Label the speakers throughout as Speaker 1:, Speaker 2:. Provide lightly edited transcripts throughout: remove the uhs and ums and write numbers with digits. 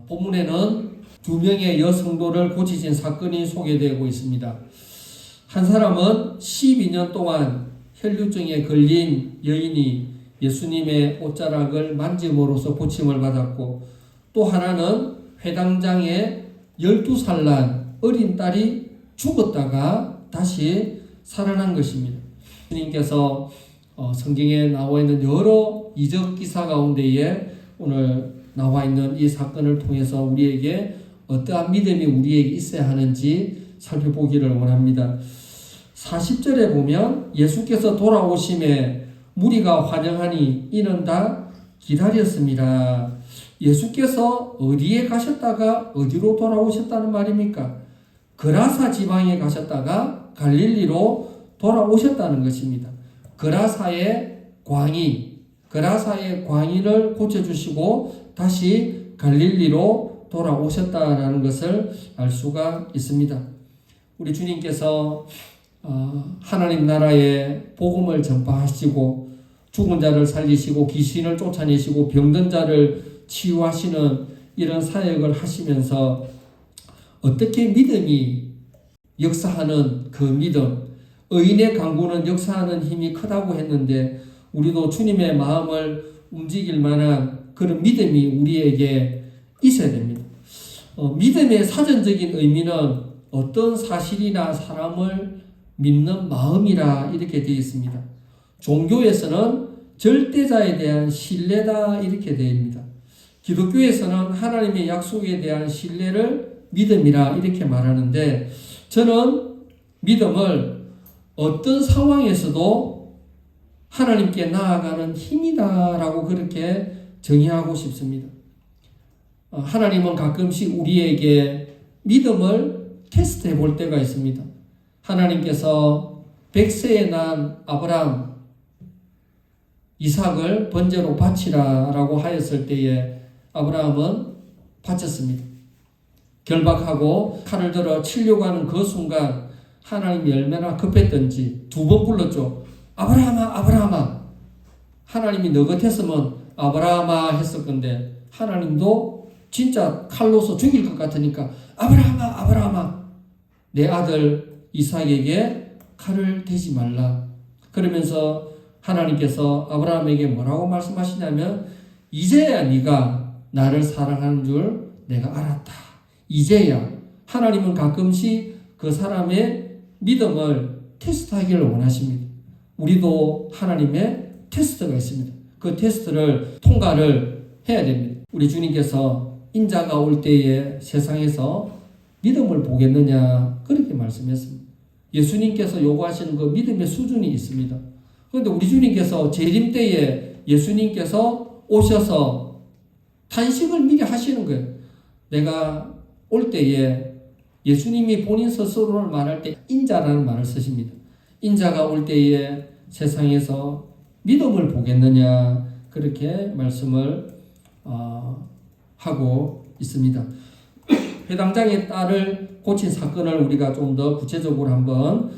Speaker 1: 본문에는 2명의 여성도를 고치신 사건이 소개되고 있습니다. 한 사람은 12년 동안 혈류증에 걸린 여인이 예수님의 옷자락을 만짐으로써 고침을 받았고, 또 하나는 회당장의 12살 난 어린 딸이 죽었다가 다시 살아난 것입니다. 예수님께서 성경에 나와 있는 여러 이적 기사 가운데에 오늘 나와 있는 이 사건을 통해서 우리에게 어떠한 믿음이 우리에게 있어야 하는지 살펴보기를 원합니다. 40절에 보면 예수께서 돌아오심에 무리가 환영하니 이는 다 기다렸습니다. 예수께서 어디에 가셨다가 어디로 돌아오셨다는 말입니까? 그라사 지방에 가셨다가 갈릴리로 돌아오셨다는 것입니다. 그라사의 광인을 고쳐주시고 다시 갈릴리로 돌아오셨다라는 것을 알 수가 있습니다. 우리 주님께서 하나님 나라의 복음을 전파하시고 죽은 자를 살리시고 귀신을 쫓아내시고 병든 자를 치유하시는 이런 사역을 하시면서 어떻게 믿음이 역사하는 그 믿음, 의인의 강구는 역사하는 힘이 크다고 했는데 우리도 주님의 마음을 움직일 만한 그런 믿음이 우리에게 있어야 됩니다. 믿음의 사전적인 의미는 어떤 사실이나 사람을 믿는 마음이라 이렇게 되어 있습니다. 종교에서는 절대자에 대한 신뢰다 이렇게 되어 있습니다. 기독교에서는 하나님의 약속에 대한 신뢰를 믿음이라 이렇게 말하는데, 저는 믿음을 어떤 상황에서도 하나님께 나아가는 힘이다라고 그렇게 정의하고 싶습니다. 하나님은 가끔씩 우리에게 믿음을 테스트해 볼 때가 있습니다. 하나님께서 100세에 난 아브라함, 이삭을 번제로 바치라라고 하였을 때에 아브라함은 바쳤습니다. 결박하고 칼을 들어 치려고 하는 그 순간 하나님이 얼마나 급했던지 2번 불렀죠. 아브라함아, 아브라함아. 하나님이 너 같았으면 아브라함아 했을 건데 하나님도 진짜 칼로서 죽일 것 같으니까 아브라함아, 아브라함아. 내 아들 이삭에게 칼을 대지 말라. 그러면서 하나님께서 아브라함에게 뭐라고 말씀하시냐면 이제야 네가 나를 사랑하는 줄 내가 알았다. 이제야. 하나님은 가끔씩 그 사람의 믿음을 테스트하기를 원하십니다. 우리도 하나님의 테스트가 있습니다. 그 테스트를 통과를 해야 됩니다. 우리 주님께서 인자가 올 때에 세상에서 믿음을 보겠느냐 그렇게 말씀했습니다. 예수님께서 요구하시는 그 믿음의 수준이 있습니다. 그런데 우리 주님께서 재림 때에 예수님께서 오셔서 탄식을 미리 하시는 거예요. 내가 올 때에 예수님이 본인 스스로를 말할 때 인자라는 말을 쓰십니다. 인자가 올 때에 세상에서 믿음을 보겠느냐 그렇게 말씀을 하고 있습니다. 회당장의 딸을 고친 사건을 우리가 좀 더 구체적으로 한번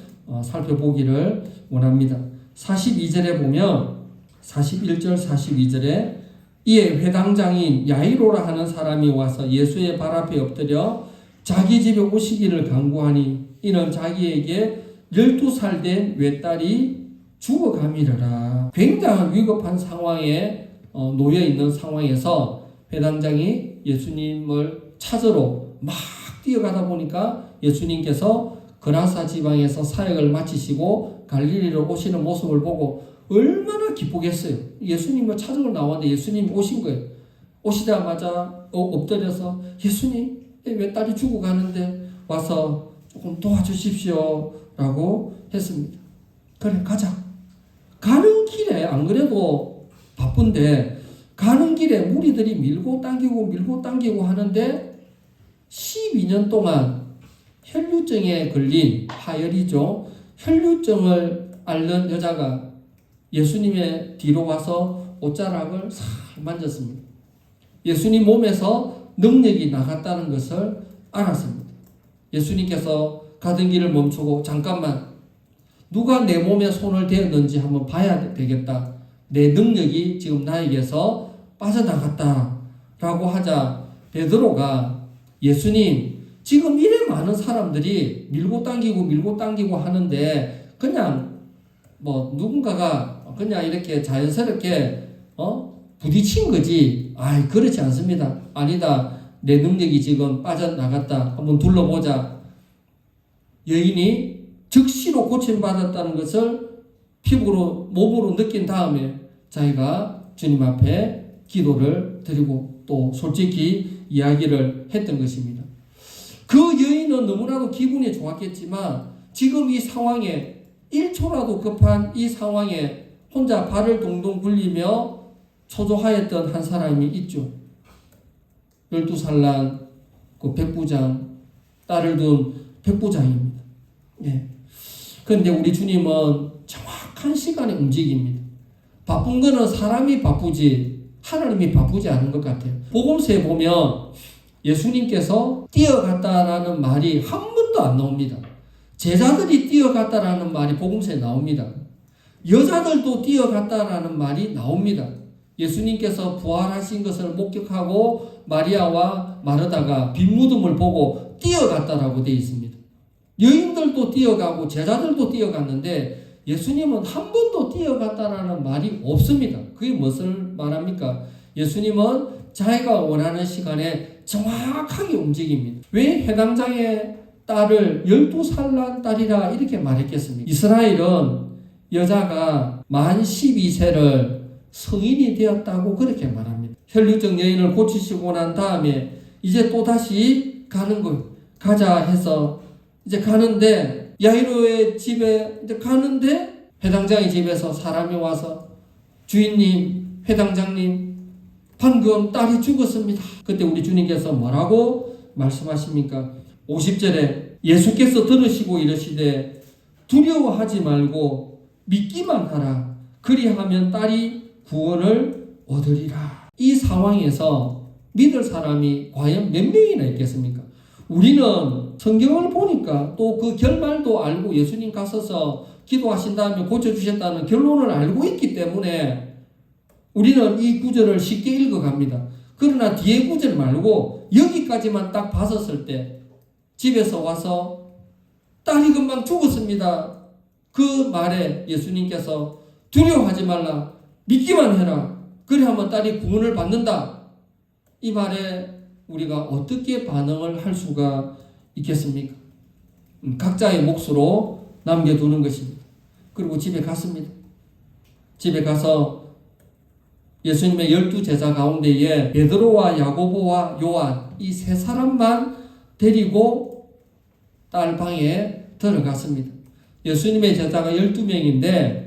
Speaker 1: 살펴보기를 원합니다. 42절에 보면 41절 42절에 이에 회당장인 야이로라 하는 사람이 와서 예수의 발 앞에 엎드려 자기 집에 오시기를 간구하니 이는 자기에게 12살 된 외딸이 죽어가미르라. 굉장한 위급한 상황에 놓여 있는 상황에서 회당장이 예수님을 찾으러 막 뛰어가다 보니까 예수님께서 그라사 지방에서 사역을 마치시고 갈릴리로 오시는 모습을 보고 얼마나 기쁘겠어요. 예수님을 찾으러 나왔는데 예수님이 오신 거예요. 오시자마자 엎드려서 예수님 왜 딸이 죽어가는데 와서 조금 도와주십시오 라고 했습니다. 그래 가자. 가는 길에 안 그래도 바쁜데 가는 길에 무리들이 밀고 당기고 하는데 12년 동안 혈류증에 걸린 하혈이죠. 혈류증을 앓는 여자가 예수님의 뒤로 와서 옷자락을 싹 만졌습니다. 예수님 몸에서 능력이 나갔다는 것을 알았습니다. 예수님께서 가던 길을 멈추고 잠깐만 누가 내 몸에 손을 대었는지 한번 봐야 되겠다. 내 능력이 지금 나에게서 빠져나갔다 라고 하자 베드로가 예수님 지금 이래 많은 사람들이 밀고 당기고 하는데 그냥 뭐 누군가가 그냥 이렇게 자연스럽게 부딪힌 거지. 아이 그렇지 않습니다. 아니다. 내 능력이 지금 빠져나갔다. 한번 둘러보자. 여인이 즉시로 고침받았다는 것을 피부로 몸으로 느낀 다음에 자기가 주님 앞에 기도를 드리고 또 솔직히 이야기를 했던 것입니다. 그 여인은 너무나도 기분이 좋았겠지만 지금 이 상황에 1초라도 급한 이 상황에 혼자 발을 동동 굴리며 초조하였던 한 사람이 있죠. 12살 난 그 백부장, 딸을 둔 백부장입니다. 예. 그런데 우리 주님은 정확한 시간에 움직입니다. 바쁜 거는 사람이 바쁘지 하나님이 바쁘지 않은 것 같아요. 복음서에 보면 예수님께서 뛰어갔다라는 말이 한 번도 안 나옵니다. 제자들이 뛰어갔다라는 말이 복음서에 나옵니다. 여자들도 뛰어갔다라는 말이 나옵니다. 예수님께서 부활하신 것을 목격하고 마리아와 마르다가 빈 무덤을 보고 뛰어갔다라고 되어 있습니다. 여인들도 뛰어가고 제자들도 뛰어갔는데 예수님은 한 번도 뛰어갔다라는 말이 없습니다. 그게 무엇을 말합니까? 예수님은 자기가 원하는 시간에 정확하게 움직입니다. 왜 해당장의 딸을 12살 난 딸이라 이렇게 말했겠습니까? 이스라엘은 여자가 만 12세를 성인이 되었다고 그렇게 말합니다. 혈육적 여인을 고치시고 난 다음에 이제 또다시 가는 거 가자 해서 이제 가는데 야이로의 집에 이제 가는데 회당장의 집에서 사람이 와서 주인님, 회당장님 방금 딸이 죽었습니다. 그때 우리 주님께서 뭐라고 말씀하십니까? 50절에 예수께서 들으시고 이르시되 두려워하지 말고 믿기만 하라. 그리하면 딸이 구원을 얻으리라. 이 상황에서 믿을 사람이 과연 몇 명이나 있겠습니까? 우리는 성경을 보니까 또 그 결말도 알고 예수님 가셔서 기도하신 다음에 고쳐주셨다는 결론을 알고 있기 때문에 우리는 이 구절을 쉽게 읽어갑니다. 그러나 뒤에 구절 말고 여기까지만 딱 봤었을 때 집에서 와서 딸이 금방 죽었습니다. 그 말에 예수님께서 두려워하지 말라. 믿기만 해라. 그래 하면 딸이 구원을 받는다. 이 말에 우리가 어떻게 반응을 할 수가 있겠습니까? 각자의 몫으로 남겨두는 것입니다. 그리고 집에 갔습니다. 집에 가서 예수님의 12제자 가운데에 베드로와 야고보와 요한 이 세 사람만 데리고 딸 방에 들어갔습니다. 예수님의 제자가 12명인데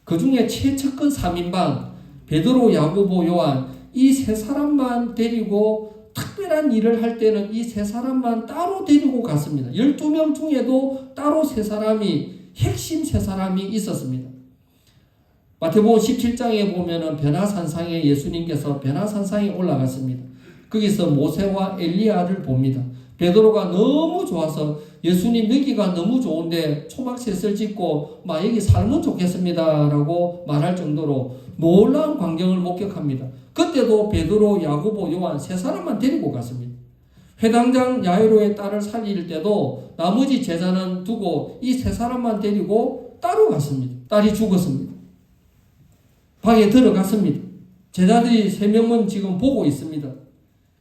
Speaker 1: 그 중에 최측근 3인방 베드로, 야고보, 요한 이 세 사람만 데리고 특별한 일을 할 때는 이 세 사람만 따로 데리고 갔습니다. 12명 중에도 따로 세 사람이 핵심 세 사람이 있었습니다. 마태복음 17장에 보면은 변화산상에 예수님께서 변화산상에 올라갔습니다. 거기서 모세와 엘리야를 봅니다. 베드로가 너무 좋아서 예수님 여기가 너무 좋은데 초막셋을 짓고 막 여기 살면 좋겠습니다 라고 말할 정도로 놀라운 광경을 목격합니다. 그때도 베드로, 야고보, 요한 세 사람만 데리고 갔습니다. 회당장 야이로의 딸을 살릴 때도 나머지 제자는 두고 이 세 사람만 데리고 따로 갔습니다. 딸이 죽었습니다. 방에 들어갔습니다. 제자들이 3명은 지금 보고 있습니다.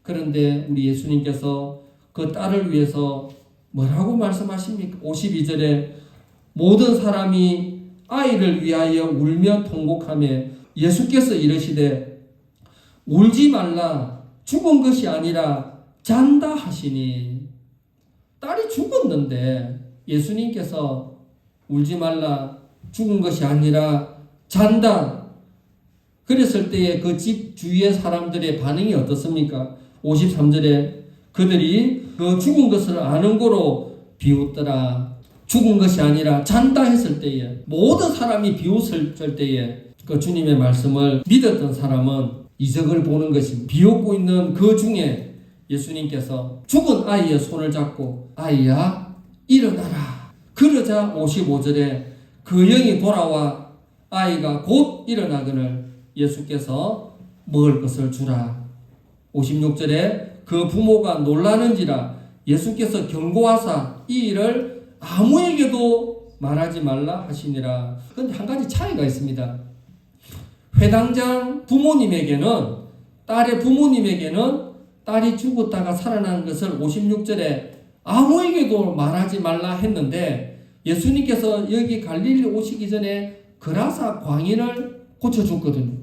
Speaker 1: 그런데 우리 예수님께서 그 딸을 위해서 뭐라고 말씀하십니까? 52절에 모든 사람이 아이를 위하여 울며 통곡하며 예수께서 이르시되 울지 말라 죽은 것이 아니라 잔다 하시니. 딸이 죽었는데 예수님께서 울지 말라 죽은 것이 아니라 잔다. 그랬을 때에 그 집 주위의 사람들의 반응이 어떻습니까? 53절에 그들이 그 죽은 것을 아는 거로 비웃더라. 죽은 것이 아니라 잔다 했을 때에 모든 사람이 비웃을 때에 그 주님의 말씀을 믿었던 사람은 이적을 보는 것입니다. 비웃고 있는 그 중에 예수님께서 죽은 아이의 손을 잡고 아이야 일어나라. 그러자 55절에 그 영이 돌아와 아이가 곧 일어나거늘 예수께서 먹을 것을 주라. 56절에 그 부모가 놀라는지라 예수께서 경고하사 이 일을 아무에게도 말하지 말라 하시니라. 그런데 한 가지 차이가 있습니다. 회당장 부모님에게는, 딸의 부모님에게는 딸이 죽었다가 살아난 것을 56절에 아무에게도 말하지 말라 했는데, 예수님께서 여기 갈릴리 오시기 전에 그라사 광인을 고쳐줬거든요.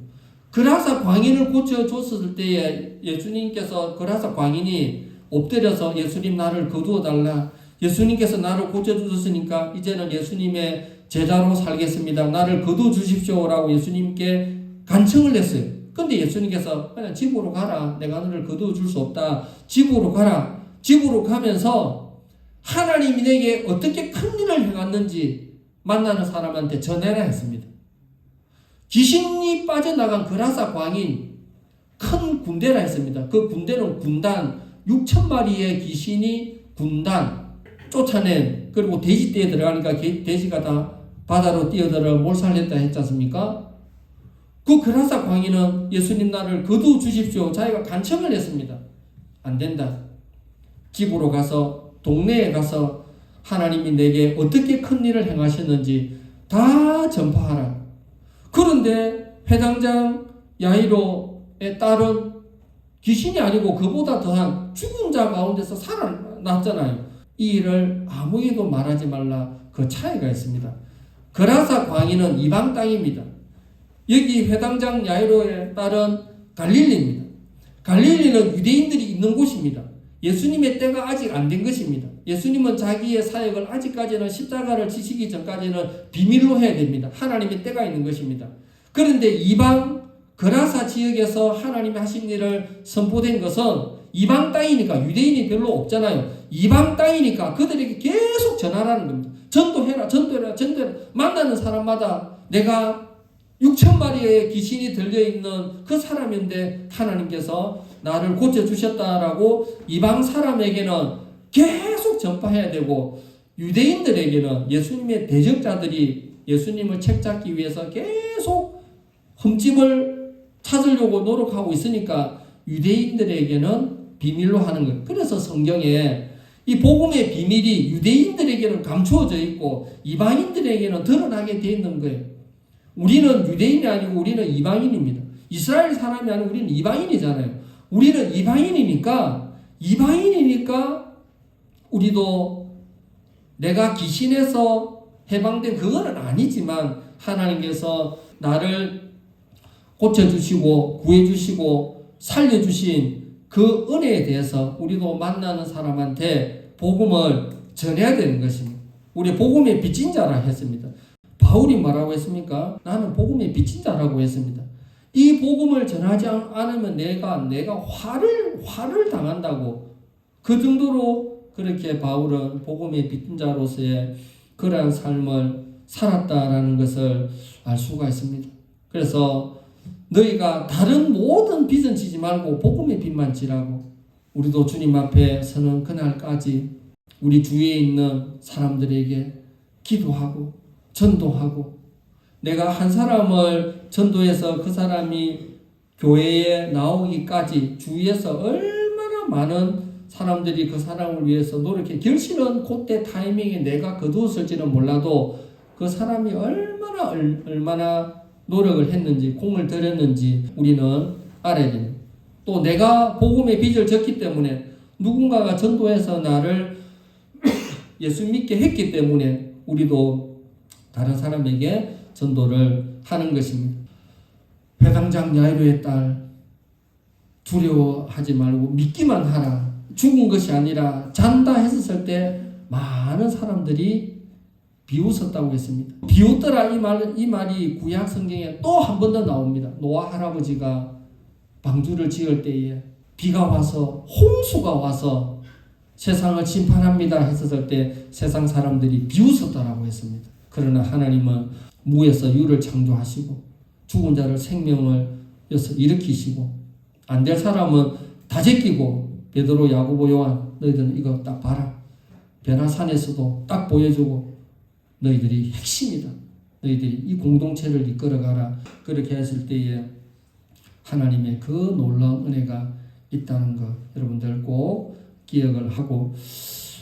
Speaker 1: 그라사 광인을 고쳐줬을 때에 예수님께서 그라사 광인이 엎드려서 예수님 나를 거두어 달라. 예수님께서 나를 고쳐주셨으니까 이제는 예수님의 제자로 살겠습니다. 나를 거두어 주십시오라고 예수님께 간청을 했어요. 근데 예수님께서 그냥 집으로 가라. 내가 너를 거두어 줄 수 없다. 집으로 가라. 집으로 가면서 하나님이 내게 어떻게 큰 일을 행했는지 만나는 사람한테 전해라 했습니다. 귀신이 빠져나간 그라사 광인 큰 군대라 했습니다. 그 군대는 군단 6,000마리의 귀신이 군단 쫓아낸, 그리고 돼지떼에 들어가니까 돼지가 다 바다로 뛰어들어 몰살했다 했지 않습니까? 그 그라사 광인은 예수님 나를 거두어 주십시오. 자기가 간청을 했습니다. 안 된다. 집으로 가서 동네에 가서 하나님이 내게 어떻게 큰 일을 행하셨는지 다 전파하라. 그런데 회당장 야이로의 딸은 귀신이 아니고 그보다 더한 죽은 자 가운데서 살아났잖아요. 이 일을 아무에게도 말하지 말라. 그 차이가 있습니다. 그라사 광인은 이방 땅입니다. 여기 회당장 야이로의 딸은 갈릴리입니다. 갈릴리는 유대인들이 있는 곳입니다. 예수님의 때가 아직 안 된 것입니다. 예수님은 자기의 사역을 아직까지는 십자가를 지시기 전까지는 비밀로 해야 됩니다. 하나님의 때가 있는 것입니다. 그런데 이방 그라사 지역에서 하나님이 하신 일을 선포된 것은 이방 땅이니까, 유대인이 별로 없잖아요. 이방 땅이니까 그들에게 계속 전하라는 겁니다. 전도해라, 전도해라, 전도해라. 만나는 사람마다 내가 6,000마리의 귀신이 들려있는 그 사람인데 하나님께서 나를 고쳐주셨다라고 이방 사람에게는 계속 전파해야 되고, 유대인들에게는 예수님의 대적자들이 예수님을 책잡기 위해서 계속 흠집을 찾으려고 노력하고 있으니까 유대인들에게는 비밀로 하는 거예요. 그래서 성경에 이 복음의 비밀이 유대인들에게는 감추어져 있고 이방인들에게는 드러나게 되어 있는 거예요. 우리는 유대인이 아니고 우리는 이방인입니다. 이스라엘 사람이 아니고 우리는 이방인이잖아요. 우리는 이방인이니까 우리도 내가 귀신에서 해방된 그거는 아니지만 하나님께서 나를 고쳐주시고 구해주시고 살려주신 그 은혜에 대해서 우리도 만나는 사람한테 복음을 전해야 되는 것입니다. 우리 복음의 빚진 자라 했습니다. 바울이 뭐라고 했습니까? 나는 복음의 빚진 자라고 했습니다. 이 복음을 전하지 않으면 내가 화를 당한다고, 그 정도로 그렇게 바울은 복음의 빚진 자로서의 그러한 삶을 살았다라는 것을 알 수가 있습니다. 그래서 너희가 다른 모든 빚은 지지 말고 복음의 빚만 지라고, 우리도 주님 앞에 서는 그날까지 우리 주위에 있는 사람들에게 기도하고 전도하고, 내가 한 사람을 전도해서 그 사람이 교회에 나오기까지 주위에서 얼마나 많은 사람들이 그 사람을 위해서 노력해, 결실은 그때 타이밍에 내가 거두었을지는 몰라도 그 사람이 얼마나 노력을 했는지, 공을 들였는지 우리는 알아야 됩니다. 또 내가 복음의 빚을 졌기 때문에, 누군가가 전도해서 나를 예수 믿게 했기 때문에 우리도 다른 사람에게 전도를 하는 것입니다. 회당장 야이로의 딸, 두려워하지 말고 믿기만 하라. 죽은 것이 아니라 잔다 했었을 때 많은 사람들이 비웃었다고 했습니다. 비웃더라 이 말이 구약 성경에 또 한 번 더 나옵니다. 노아 할아버지가 방주를 지을 때에 비가 와서, 홍수가 와서 세상을 심판합니다 했었을 때 세상 사람들이 비웃었다라고 했습니다. 그러나 하나님은 무에서 유를 창조하시고 죽은 자를 생명을 일으키시고, 안 될 사람은 다 제끼고, 베드로, 야고보, 요한 너희들은 이거 딱 봐라. 베나산에서도 딱 보여주고, 너희들이 핵심이다. 너희들이 이 공동체를 이끌어가라. 그렇게 했을 때에 하나님의 그 놀라운 은혜가 있다는 것 여러분들 꼭 기억을 하고,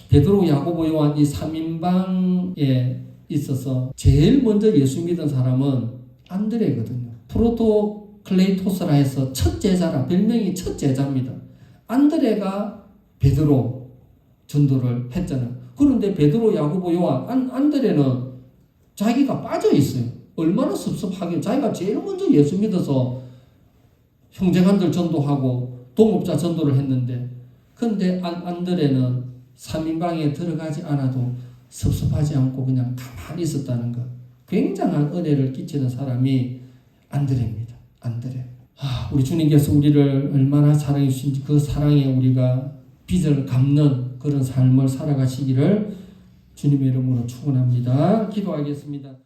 Speaker 1: 베드로, 야고보, 요한 이 3인방에 있어서 제일 먼저 예수 믿은 사람은 안드레거든요. 프로토클레이토스라 해서 첫 제자라, 별명이 첫 제자입니다. 안드레가 베드로 전도를 했잖아요. 그런데 베드로, 야고보, 요한, 안드레는 자기가 빠져 있어요. 얼마나 섭섭하게, 자기가 제일 먼저 예수 믿어서 형제간들 전도하고 동업자 전도를 했는데, 근데 안드레는 3인방에 들어가지 않아도 섭섭하지 않고 그냥 가만히 있었다는 것. 굉장한 은혜를 끼치는 사람이 안드레입니다. 안드레. 우리 주님께서 우리를 얼마나 사랑해 주신지 그 사랑에 우리가 빚을 갚는 그런 삶을 살아가시기를 주님의 이름으로 축원합니다. 기도하겠습니다.